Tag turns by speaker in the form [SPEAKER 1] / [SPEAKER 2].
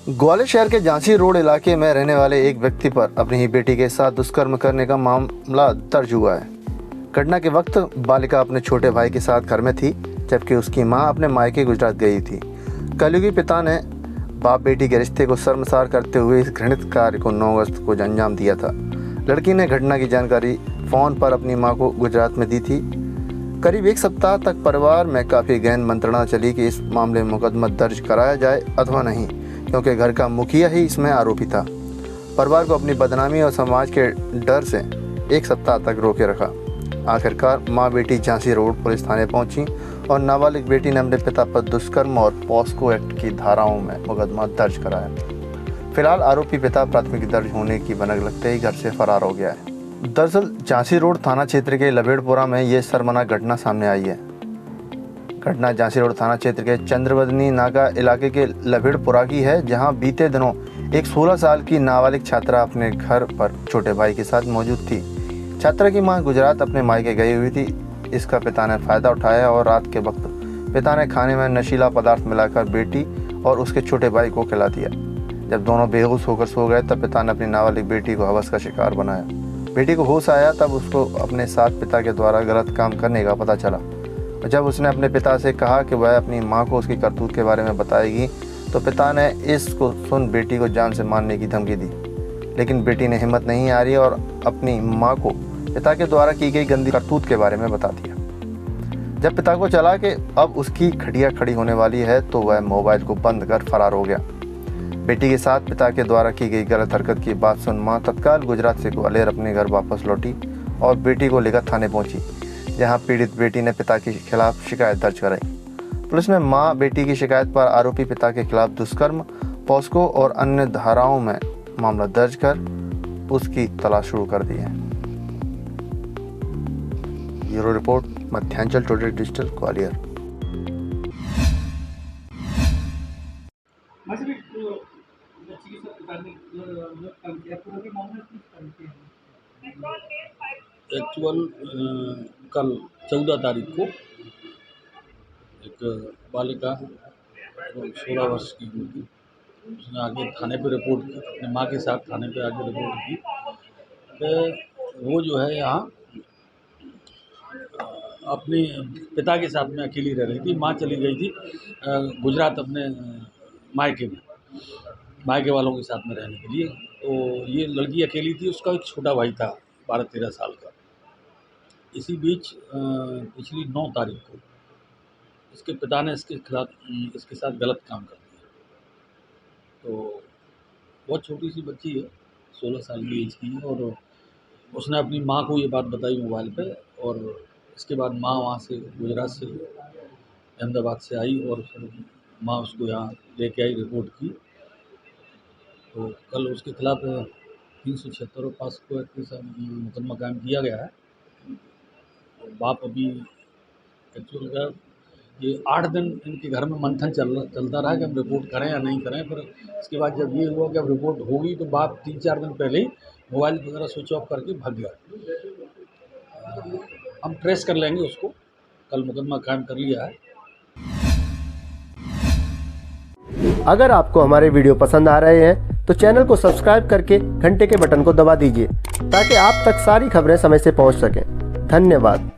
[SPEAKER 1] ग्वालियर शहर के झांसी रोड इलाके में रहने वाले एक व्यक्ति पर अपनी ही बेटी के साथ दुष्कर्म करने का मामला दर्ज हुआ है। घटना के वक्त बालिका अपने छोटे भाई के साथ घर में थी, जबकि उसकी मां अपने मायके गुजरात गई थी। कलयुगी पिता ने बाप बेटी के रिश्ते को शर्मसार करते हुए इस घृणित कार्य को 9 अगस्त को अंजाम दिया था। लड़की ने घटना की जानकारी फ़ोन पर अपनी मां को गुजरात में दी थी। करीब 1 सप्ताह तक परिवार में काफ़ी गहन मंत्रणा चली कि इस मामले में मुकदमा दर्ज कराया जाए अथवा नहीं, क्योंकि घर का मुखिया ही इसमें आरोपी था। परिवार को अपनी बदनामी और समाज के डर से 1 सप्ताह तक रोके रखा। आखिरकार मां बेटी झांसी रोड पुलिस थाने पहुंची और नाबालिग बेटी ने अपने पिता पर दुष्कर्म और पॉस्को एक्ट की धाराओं में मुकदमा दर्ज कराया। फिलहाल आरोपी पिता प्राथमिकी दर्ज होने की भनक लगते ही घर से फरार हो गया है। दरअसल झांसी रोड थाना क्षेत्र के लवेड़पुरा में ये शर्मनाक घटना सामने आई है। घटना झांसी रोड थाना क्षेत्र के चंद्रवदनी नाका इलाके के लवेड़पुरा की है, जहां बीते दिनों एक 16 साल की नाबालिग छात्रा अपने घर पर छोटे भाई के साथ मौजूद थी। छात्रा की मां गुजरात अपने मायके गई हुई थी। इसका पिता ने फायदा उठाया और रात के वक्त पिता ने खाने में नशीला पदार्थ मिलाकर बेटी और उसके छोटे भाई को खिला दिया। जब दोनों बेहोश होकर सो गए तब पिता ने अपनी नाबालिग बेटी को हवस का शिकार बनाया। बेटी को होश आया तब उसको अपने साथ पिता के द्वारा गलत काम करने का पता चला। जब उसने अपने पिता से कहा कि वह अपनी मां को उसकी करतूत के बारे में बताएगी, तो पिता ने इसको सुन बेटी को जान से मारने की धमकी दी। लेकिन बेटी ने हिम्मत नहीं हारी और अपनी मां को पिता के द्वारा की गई गंदी करतूत के बारे में बता दिया। जब पिता को चला कि अब उसकी खटिया खड़ी होने वाली है, तो वह मोबाइल को बंद कर फरार हो गया। बेटी के साथ पिता के द्वारा की गई गलत हरकत की बात सुन मां तत्काल गुजरात से ग्वालियर अपने घर वापस लौटी और बेटी को लेकर थाने पहुंची, जहां पीड़ित बेटी ने पिता के खिलाफ शिकायत दर्ज कराई। पुलिस ने मां बेटी की शिकायत पर आरोपी पिता के खिलाफ दुष्कर्म, पॉस्को और अन्य धाराओं में मामला दर्ज कर उसकी तलाश शुरू कर दी है। Bureau report, Madhyanchal today digital, Gwalior.
[SPEAKER 2] Actual कल 14 तारीख को एक बालिका 16 वर्ष की थी, उसने आगे थाने पे रिपोर्ट की, अपनी माँ के साथ थाने पे आगे रिपोर्ट की कि वो जो है यहाँ अपने पिता के साथ में अकेली रह रही थी। माँ चली गई थी गुजरात अपने मायके वालों के साथ में रहने के लिए। तो ये लड़की अकेली थी, उसका एक छोटा भाई था 12-13 साल का। इसी बीच पिछली 9 तारीख को इसके पिता ने इसके साथ गलत काम कर दिया। तो बहुत छोटी सी बच्ची है, 16 साल की एज की है, और उसने अपनी माँ को ये बात बताई मोबाइल पे। और इसके बाद माँ वहाँ से गुजरात से अहमदाबाद से आई और फिर माँ उसको यहाँ लेके आई, रिपोर्ट की। तो कल उसके खिलाफ 376 और पॉस्को एक्ट के मुकदमा कायम किया गया है। और बाप अभी एक्चुअल का ये 8 दिन इनके घर में मंथन चलता रहा कि हम रिपोर्ट करें या नहीं करें। फिर इसके बाद जब ये हुआ कि अब रिपोर्ट होगी, तो बाप 3-4 दिन पहले ही मोबाइल वगैरह स्विच ऑफ करके भाग गया। हम ट्रेस कर लेंगे उसको, कल मुकदमा कायम कर लिया है।
[SPEAKER 3] अगर आपको हमारे वीडियो पसंद आ रहे हैं तो चैनल को सब्सक्राइब करके घंटे के बटन को दबा दीजिए, ताकि आप तक सारी खबरें समय से पहुंच सकें। धन्यवाद।